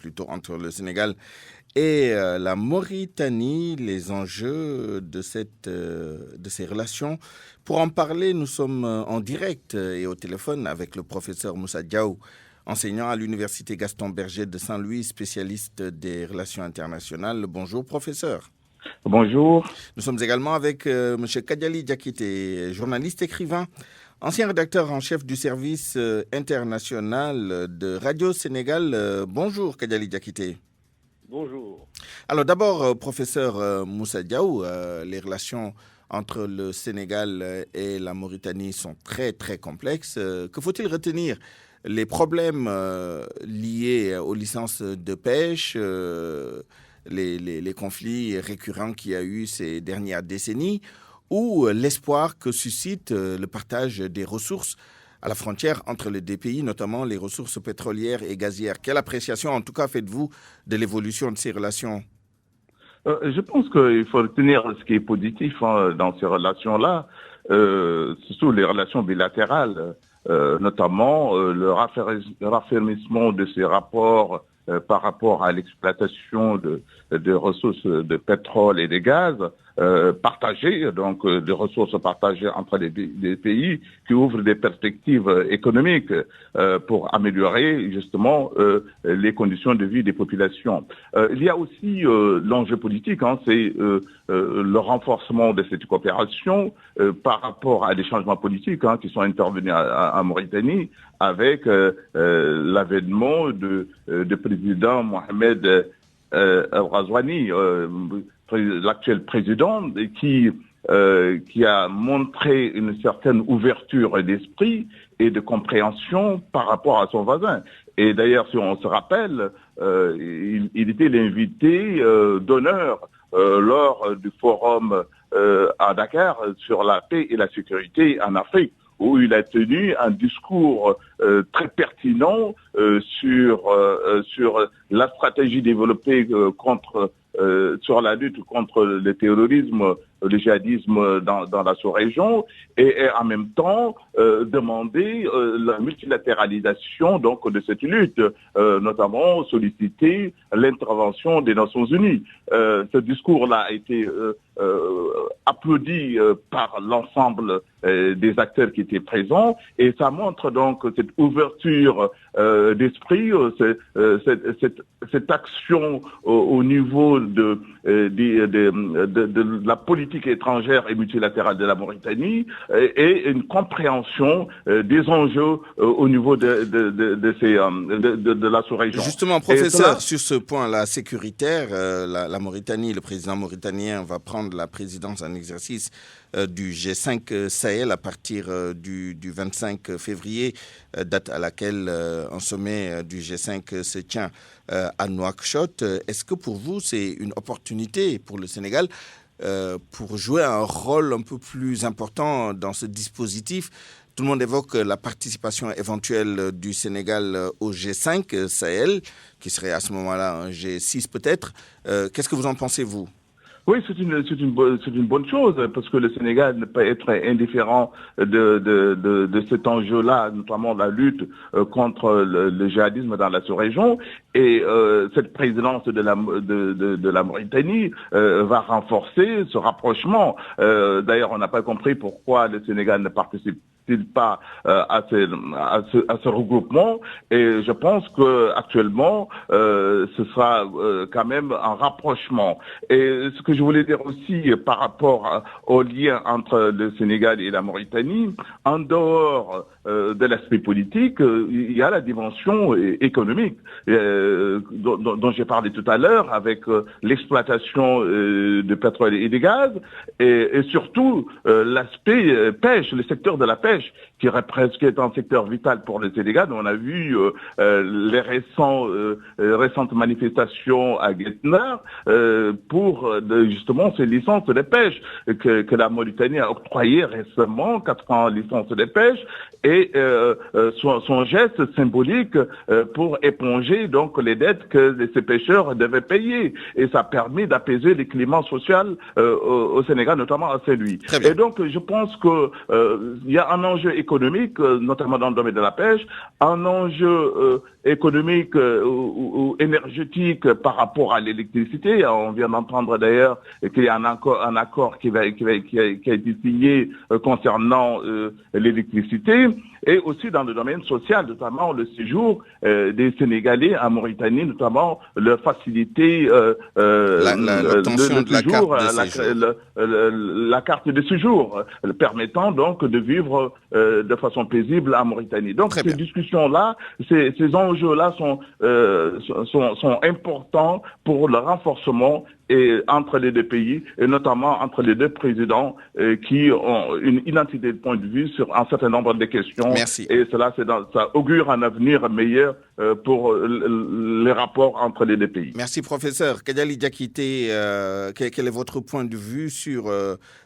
plutôt entre le Sénégal et la Mauritanie, les enjeux de ces relations. Pour en parler, nous sommes en direct et au téléphone avec le professeur Moussa Diaw, enseignant à l'Université Gaston Berger de Saint-Louis, spécialiste des relations internationales. Bonjour, professeur. Bonjour. Nous sommes également avec M. Kadiali Diakité, journaliste écrivain, ancien rédacteur en chef du service international de Radio Sénégal. Bonjour, Kadiali Diakité. Bonjour. Alors d'abord, professeur Moussa Diaw, les relations entre le Sénégal et la Mauritanie sont très, très complexes. Que faut-il retenir? Les problèmes liés aux licences de pêche, les conflits récurrents qu'il y a eu ces dernières décennies, ou l'espoir que suscite le partage des ressources à la frontière entre les deux pays, notamment les ressources pétrolières et gazières. Quelle appréciation, en tout cas, faites-vous de l'évolution de ces relations? Je pense qu'il faut retenir ce qui est positif dans ces relations-là, surtout les relations bilatérales, notamment le raffermissement de ces rapports par rapport à l'exploitation de ressources de pétrole et de gaz partagées, donc des ressources partagées entre les pays qui ouvrent des perspectives économiques pour améliorer justement les conditions de vie des populations. Il y a aussi l'enjeu politique, c'est le renforcement de cette coopération par rapport à des changements politiques qui sont intervenus en Mauritanie avec l'avènement de président Mohamed El-Ghazouani, l'actuel président, qui a montré une certaine ouverture d'esprit et de compréhension par rapport à son voisin. Et d'ailleurs, si on se rappelle, il était l'invité d'honneur lors du forum à Dakar sur la paix et la sécurité en Afrique, où il a tenu un discours très pertinent sur la stratégie développée sur la lutte contre le terrorisme, le djihadisme dans la sous-région, et en même temps demander la multilatéralisation donc de cette lutte, notamment solliciter l'intervention des Nations Unies. Ce discours-là a été applaudi par l'ensemble des acteurs qui étaient présents, et ça montre donc cette ouverture d'esprit, cette action au niveau de la politique étrangère et multilatérale de la Mauritanie, et une compréhension des enjeux au niveau de la sous-région. Justement, professeur, sur ce point-là sécuritaire, la Mauritanie, le président mauritanien va prendre la présidence en exercice du G5 Sahel à partir du 25 février, date à laquelle un sommet du G5 se tient à Nouakchott. Est-ce que pour vous, c'est une opportunité pour le Sénégal pour jouer un rôle un peu plus important dans ce dispositif? Tout le monde évoque la participation éventuelle du Sénégal au G5 Sahel, qui serait à ce moment-là un G6 peut-être. Qu'est-ce que vous en pensez, vous? Oui, c'est une bonne chose, parce que le Sénégal ne peut être indifférent de cet enjeu-là, notamment la lutte contre le djihadisme dans la sous-région. Et cette présidence de la Mauritanie va renforcer ce rapprochement. D'ailleurs, on n'a pas compris pourquoi le Sénégal ne participe-t-il pas à ce regroupement. Et je pense que actuellement, ce sera quand même un rapprochement. Et ce que je voulais dire aussi par rapport au lien entre le Sénégal et la Mauritanie, en dehors de l'aspect politique, il y a la dimension économique dont j'ai parlé tout à l'heure, avec l'exploitation de pétrole et de gaz, et surtout l'aspect pêche, le secteur de la pêche, qui est un secteur vital pour le Sénégal. On a vu les récentes manifestations à Guetner pour justement ces licences de pêche que la Mauritanie a octroyées récemment, 400 licences de pêche, et son geste symbolique pour éponger donc les dettes que ces pêcheurs devaient payer. Et ça permet d'apaiser le climat social au Sénégal, notamment à Saint-Louis. Et donc je pense que il y a un un enjeu économique, notamment dans le domaine de la pêche, un enjeu économique ou énergétique par rapport à l'électricité. On vient d'entendre d'ailleurs qu'il y a un accord qui a été signé concernant l'électricité, et aussi dans le domaine social, notamment le séjour des Sénégalais en Mauritanie, notamment leur faciliter l'obtention de la carte de séjour. La carte de séjour, permettant donc de vivre de façon paisible en Mauritanie. Donc ces discussions-là, ces enjeux-là sont importants pour le renforcement entre les deux pays, et notamment entre les deux présidents qui ont une identité de point de vue sur un certain nombre de questions. Merci. Et ça augure un avenir meilleur pour les rapports entre les deux pays. Merci, professeur. Kadiali Diakité, quel est votre point de vue sur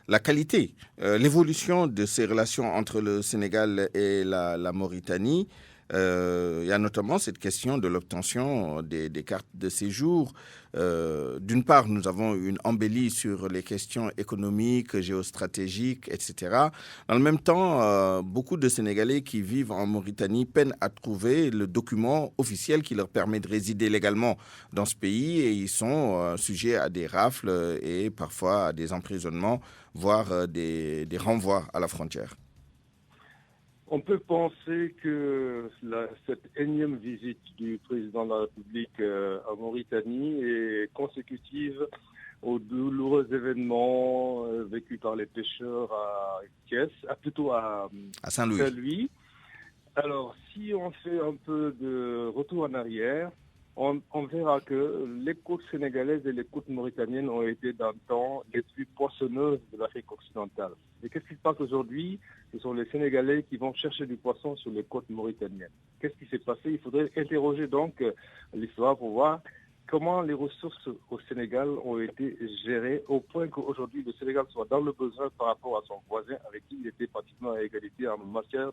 la qualité, l'évolution de ces relations entre le Sénégal et la Mauritanie? Il y a notamment cette question de l'obtention des cartes de séjour. D'une part, nous avons une embellie sur les questions économiques, géostratégiques, etc. Dans le même temps, beaucoup de Sénégalais qui vivent en Mauritanie peinent à trouver le document officiel qui leur permet de résider légalement dans ce pays, et ils sont sujets à des rafles et parfois à des emprisonnements, voire des renvois à la frontière. On peut penser que cette énième visite du président de la République en Mauritanie est consécutive aux douloureux événements vécus par les pêcheurs à Thiès, plutôt à Saint-Louis. Alors, si on fait un peu de retour en arrière, on verra que les côtes sénégalaises et les côtes mauritaniennes ont été dans le temps les plus poissonneuses de l'Afrique occidentale. Et qu'est-ce qui se passe aujourd'hui? Ce sont les Sénégalais qui vont chercher du poisson sur les côtes mauritaniennes. Qu'est-ce qui s'est passé? Il faudrait interroger donc l'histoire pour voir comment les ressources au Sénégal ont été gérées au point qu'aujourd'hui le Sénégal soit dans le besoin par rapport à son voisin avec qui il était pratiquement à égalité en matière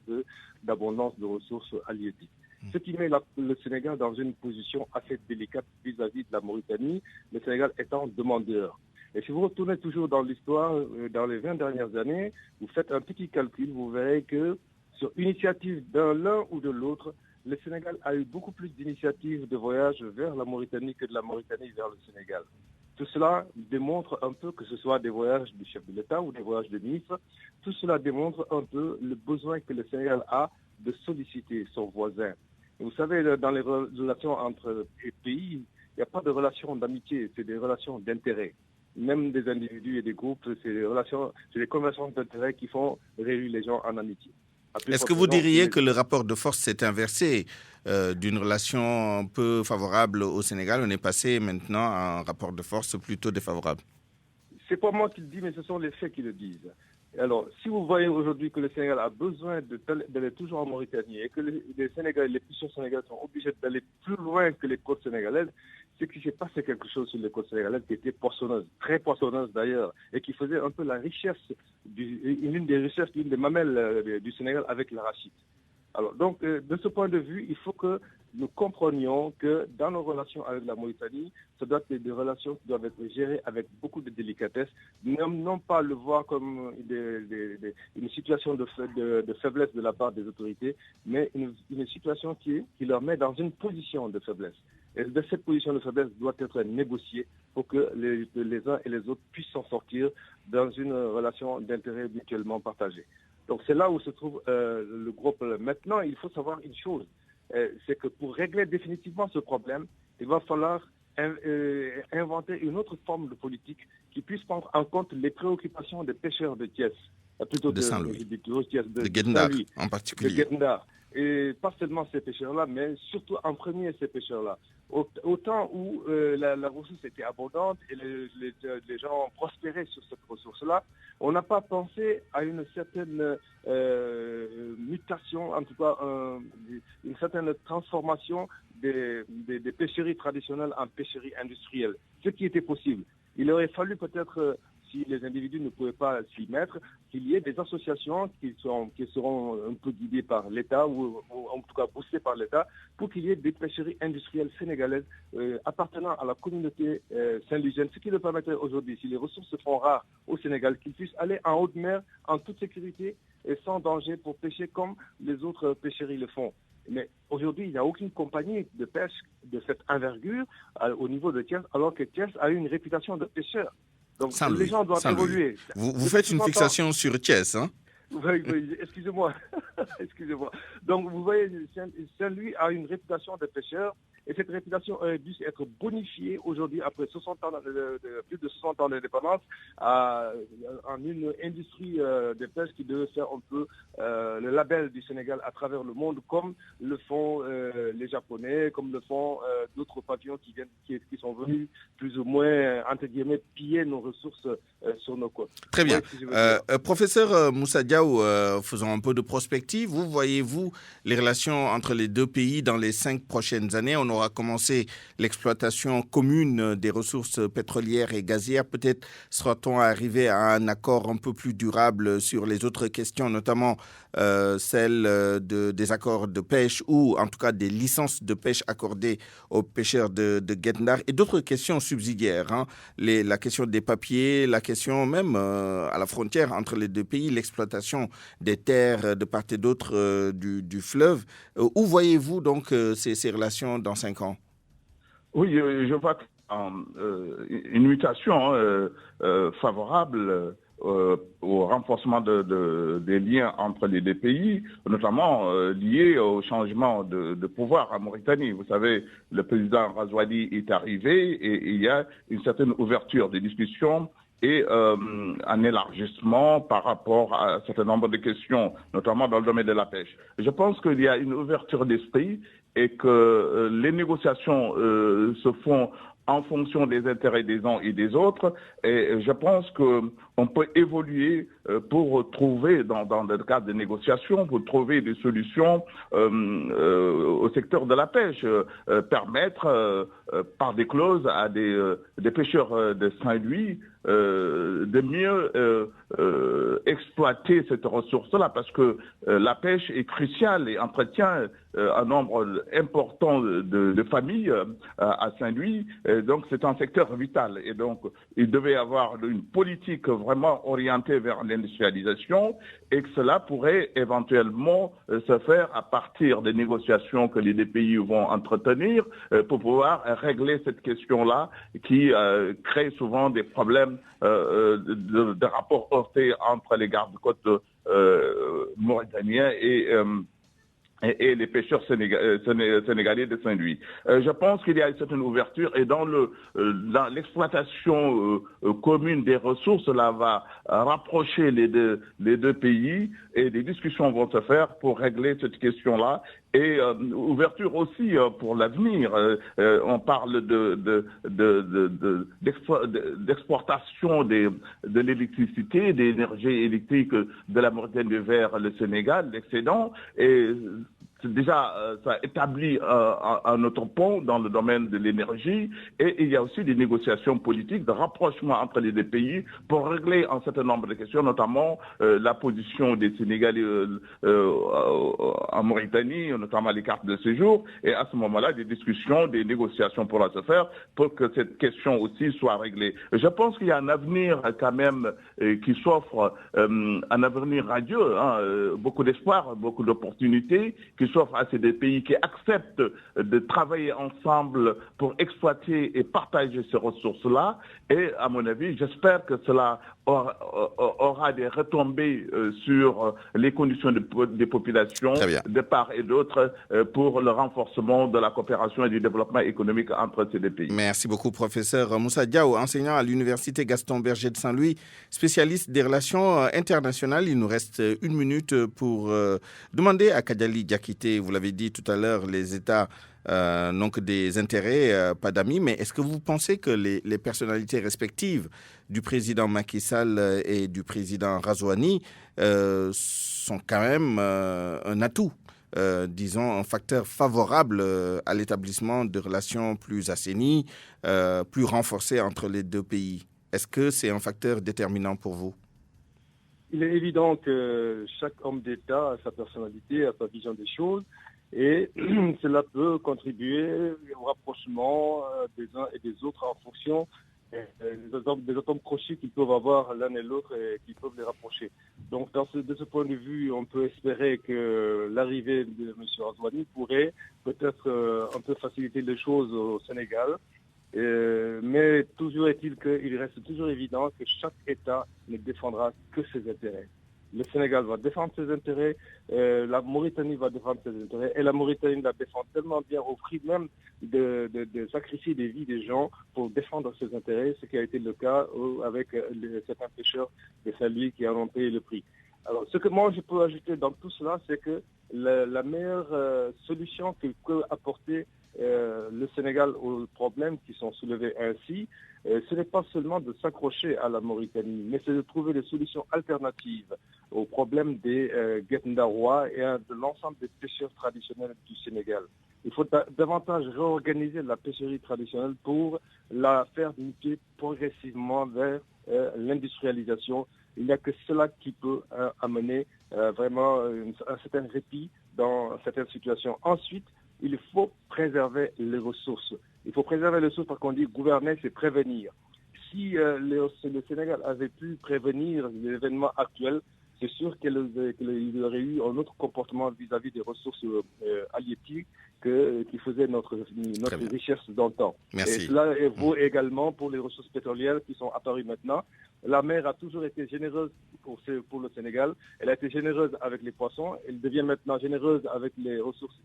d'abondance de ressources halieutiques. Ce qui met le Sénégal dans une position assez délicate vis-à-vis de la Mauritanie, le Sénégal étant demandeur. Et si vous retournez toujours dans l'histoire, dans les 20 dernières années, vous faites un petit calcul, vous verrez que sur initiative d'un l'un ou de l'autre, le Sénégal a eu beaucoup plus d'initiatives de voyage vers la Mauritanie que de la Mauritanie vers le Sénégal. Tout cela démontre un peu, que ce soit des voyages du chef de l'État ou des voyages de ministres, tout cela démontre un peu le besoin que le Sénégal a de solliciter son voisin. Et vous savez, dans les relations entre les pays, il n'y a pas de relations d'amitié, c'est des relations d'intérêt. Même des individus et des groupes, c'est des conversations d'intérêt qui font réunir les gens en amitié. Est-ce que vous diriez que le rapport de force s'est inversé d'une relation un peu favorable au Sénégal? On est passé maintenant à un rapport de force plutôt défavorable. C'est pas moi qui le dis, mais ce sont les faits qui le disent. Alors, si vous voyez aujourd'hui que le Sénégal a besoin d'aller toujours en Mauritanie et que les Sénégalais, les puissants sénégalais sont obligés d'aller plus loin que les côtes sénégalaises, c'est qu'il s'est passé quelque chose sur les côtes sénégalaises qui était poissonneuse, très poissonneuse d'ailleurs, et qui faisait un peu la richesse, l'une des mamelles du Sénégal avec l'arachide. Alors, donc, de ce point de vue, il faut que nous comprenions que dans nos relations avec la Mauritanie, ça doit être des relations qui doivent être gérées avec beaucoup de délicatesse, non pas le voir comme une situation de faiblesse de la part des autorités, mais une situation qui leur met dans une position de faiblesse. Et de cette position de faiblesse doit être négociée pour que les uns et les autres puissent s'en sortir dans une relation d'intérêt mutuellement partagée. Donc c'est là où se trouve le gros problème. Maintenant, il faut savoir une chose, c'est que pour régler définitivement ce problème, il va falloir inventer une autre forme de politique qui puisse prendre en compte les préoccupations des pêcheurs de Thiès, plutôt de Saint-Louis, de Guet-Ndar en particulier. De Guet-Ndar. Et pas seulement ces pêcheurs-là, mais surtout en premier ces pêcheurs-là. Au temps où la ressource était abondante et les gens prospéraient sur cette ressource-là, on n'a pas pensé à une certaine mutation, en tout cas une certaine transformation des pêcheries traditionnelles en pêcheries industrielles, ce qui était possible. Il aurait fallu peut-être si les individus ne pouvaient pas s'y mettre, qu'il y ait des associations qui seront un peu guidées par l'État ou en tout cas boostées par l'État pour qu'il y ait des pêcheries industrielles sénégalaises appartenant à la communauté saint-louisienne, ce qui leur permettrait aujourd'hui, si les ressources se font rares au Sénégal, qu'ils puissent aller en haute mer en toute sécurité et sans danger pour pêcher comme les autres pêcheries le font. Mais aujourd'hui, il n'y a aucune compagnie de pêche de cette envergure au niveau de Thiès, alors que Thiès a eu une réputation de pêcheur. Donc les gens doivent évoluer. Vous faites une fixation sur Thiès, hein? Oui, excusez-moi. Excusez-moi. Donc, vous voyez, Saint-Louis a une réputation de pêcheur et cette réputation a dû être bonifiée aujourd'hui après 60 ans plus de 60 ans d'indépendance en une industrie de pêche qui devait faire un peu le label du Sénégal à travers le monde, comme le font les Japonais, comme le font d'autres pavillons qui sont venus plus ou moins, entre guillemets, piller nos ressources sur nos côtes. Très bien. Professeur Moussa Diaw, faisons un peu de prospective. Vous voyez-vous les relations entre les deux pays dans les 5 prochaines années? On aura commencé l'exploitation commune des ressources pétrolières et gazières. Peut-être sera-t-on arrivé à un accord un peu plus durable sur les autres questions, notamment celle des accords de pêche ou en tout cas des licences de pêche accordées aux pêcheurs de Guet-Ndar et d'autres questions subsidiaires. Hein. La question des papiers, la question même à la frontière entre les deux pays, l'exploitation des terres de part et d'autre du fleuve. Où voyez-vous donc ces relations dans 5 ans? Oui, je vois une mutation favorable au renforcement des liens entre les deux pays, notamment liés au changement de pouvoir en Mauritanie. Vous savez, le président Razouani est arrivé et il y a une certaine ouverture des discussions et un élargissement par rapport à un certain nombre de questions, notamment dans le domaine de la pêche. Je pense qu'il y a une ouverture d'esprit et que les négociations se font en fonction des intérêts des uns et des autres. Et je pense qu'on peut évoluer pour trouver, dans le cadre des négociations, pour trouver des solutions au secteur de la pêche, permettre par des clauses à des pêcheurs de Saint-Louis de mieux exploiter cette ressource-là, parce que la pêche est cruciale et entretient un nombre important de familles à Saint-Louis. Donc c'est un secteur vital et donc il devait y avoir une politique vraiment orientée vers l'industrialisation et que cela pourrait éventuellement se faire à partir des négociations que les deux pays vont entretenir pour pouvoir régler cette question-là qui crée souvent des problèmes de rapports heurtés entre les gardes-côtes mauritaniens et les pêcheurs sénégalais de Saint-Louis. Je pense qu'il y a une certaine ouverture et dans l'exploitation commune des ressources, cela va rapprocher les deux pays et des discussions vont se faire pour régler cette question-là. Et ouverture aussi pour l'avenir. On parle d'exportation de l'électricité, des énergies électriques de la Mauritanie vers le Sénégal, l'excédent. Et déjà, ça établit un autre pont dans le domaine de l'énergie et il y a aussi des négociations politiques de rapprochement entre les deux pays pour régler un certain nombre de questions, notamment la position des Sénégalais en Mauritanie, notamment les cartes de séjour. Et à ce moment-là, des discussions, des négociations pourront se faire pour que cette question aussi soit réglée. Je pense qu'il y a un avenir quand même qui s'offre, un avenir radieux, hein, beaucoup d'espoir, beaucoup d'opportunités qui s'offre à ces deux pays qui acceptent de travailler ensemble pour exploiter et partager ces ressources-là. Et à mon avis, j'espère que cela aura des retombées sur les conditions des populations de part et d'autre pour le renforcement de la coopération et du développement économique entre ces deux pays. Merci beaucoup, professeur Moussa Diaw, enseignant à l'Université Gaston Berger de Saint-Louis, spécialiste des relations internationales. Il nous reste 1 minute pour demander à Kadiali Diakité, vous l'avez dit tout à l'heure, les États n'ont que des intérêts, pas d'amis, mais est-ce que vous pensez que les personnalités respectives du président Macky Sall et du président Razouani sont quand même un atout, disons un facteur favorable à l'établissement de relations plus assainies, plus renforcées entre les deux pays? Est-ce que c'est un facteur déterminant pour vous? Il est évident que chaque homme d'État a sa personnalité, a sa vision des choses, et cela peut contribuer au rapprochement des uns et des autres en fonction des atomes crochus qu'ils peuvent avoir l'un et l'autre et qui peuvent les rapprocher. Donc, de ce point de vue, on peut espérer que l'arrivée de M. Azouani pourrait peut-être un peu faciliter les choses au Sénégal. Mais toujours est-il qu'il reste toujours évident que chaque État ne défendra que ses intérêts. Le Sénégal va défendre ses intérêts, la Mauritanie va défendre ses intérêts, et la Mauritanie la défend tellement bien au prix même de sacrifier des vies des gens pour défendre ses intérêts, ce qui a été le cas avec certains pêcheurs de Saint-Louis qui en ont payé le prix. Alors, ce que moi je peux ajouter dans tout cela, c'est que la meilleure solution que peut apporter le Sénégal aux problèmes qui sont soulevés ainsi, ce n'est pas seulement de s'accrocher à la Mauritanie, mais c'est de trouver des solutions alternatives aux problèmes des Guet-Ndaroua et de l'ensemble des pêcheurs traditionnels du Sénégal. Il faut davantage réorganiser la pêcherie traditionnelle pour la faire muter progressivement vers l'industrialisation. Il n'y a que cela qui peut amener vraiment un certain répit dans certaines situations. Ensuite, il faut préserver les ressources. Il faut préserver les ressources parce qu'on dit gouverner, c'est prévenir. Si le Sénégal avait pu prévenir l'événement actuel, c'est sûr qu'il y aurait eu un autre comportement vis-à-vis des ressources halieutiques qui faisaient notre richesse dans le temps. Merci. Et cela vaut également pour les ressources pétrolières qui sont apparues maintenant. La mer a toujours été généreuse pour le Sénégal. Elle a été généreuse avec les poissons. Elle devient maintenant généreuse avec les ressources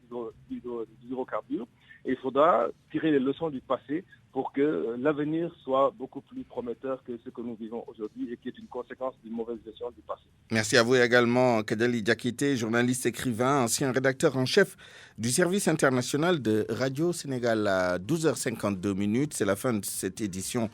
d'hydrocarbures. Et il faudra tirer les leçons du passé pour que l'avenir soit beaucoup plus prometteur que ce que nous vivons aujourd'hui et qui est une conséquence d'une mauvaise gestion du passé. Merci à vous également, Kadali Diakité, journaliste, écrivain, ancien rédacteur en chef du service international de Radio Sénégal à 12h52. C'est la fin de cette édition.